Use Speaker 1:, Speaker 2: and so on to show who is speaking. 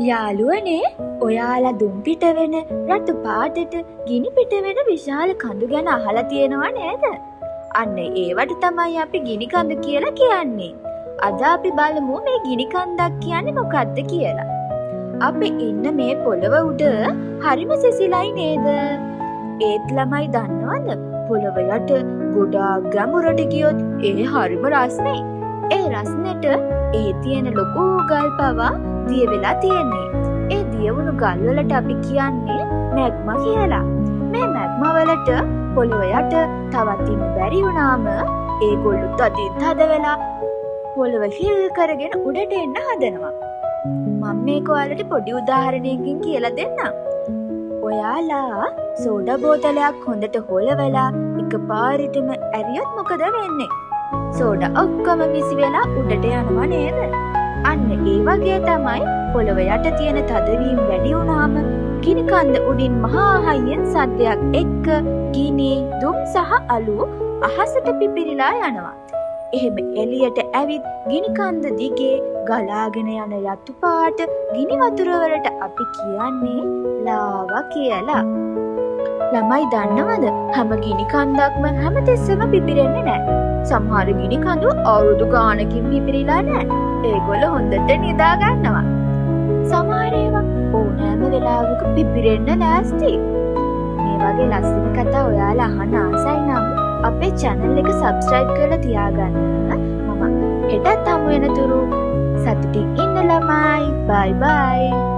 Speaker 1: යාළුවනේ ඔයාලා දුම් පිට වෙන රතු පාටට ගිනි පිට වෙන විශාල කඳු ගැන අහලා තියෙනවා නේද? අන්න ඒවට තමයි අපි ගිනි කඳු කියලා කියන්නේ. අද අපි බලමු මේ ගිනි කන්දක් කියන්නේ මොකක්ද කියලා. අපි ඉන්න මේ පොළව උඩ හරිම සිසිලයි නේද? ඒත් ළමයි දන්නවද? පොළව යට ගොඩාක් ගැඹුරට ගියොත් ඒ හරිම රස්නේ. ඒ රස්නෙට ඒ තියෙන ලොකු ගල් පවා දිය වෙලා තියෙන්නේ. ඒ දියවුණු ගල් වලට අපි කියන්නේ මැග්මා කියලා. මේ මැග්මා වලට පොළොව යට තවත් ඉන්න බැරි වුණාම ඒගොල්ලෝ තදින් තද වෙලා පොළොව හිල් කරගෙන උඩට එන්න හදනවා. මම මේක ඔයාලට පොඩි උදාහරණයකින් කියලා දෙන්නම්. ඔයාලා සෝඩා බෝතලයක් හොඳට හොලවලා එකපාරටම ඇරියොත් මොකද වෙන්නේ? සෝඩා ඔක්කොම විසි වෙලා උඩට යනවා නේද? අන්න ඒ වගේ තමයි පොළොව යට තියෙන තදවීම වැඩි වුණාම ගිනි කන්ද උඩින් මහා හයියෙන් සද්දයක් එක්ක ගිනි, දුම් සහ අළු අහසට පිපිරිලා යනවා. එහෙම එළියට ඇවිත් ගිනි කන්ද දිගේ ගලාගෙන යන යතු පාට ගිනි වතුර වලට අපි කියන්නේ ලාවා කියලා. ළමයි දන්නවද? හැම ගිනි කන්දක්ම හැමතිස්සෙම පිපිරෙන්නේ නැහැ. සමහර ගිනි කඳු අවුරුදු ගානකින් පිපිරිලා නැහැ. ඒගොල්ලෝ හොඳට නිදා ගන්නවා. සමහර ඒවා ඕනෑම වෙලාවක පිපිරෙන්න ලෑස්ති. මේ වගේ ලස්සන කතා ඔයාලා අහන්න ආසයි නම් අපේ channel එක subscribe කරලා තියාගන්න. මම හෙටත් හමු වෙනතුරු සතුටින් ඉන්න ළමයි. bye bye.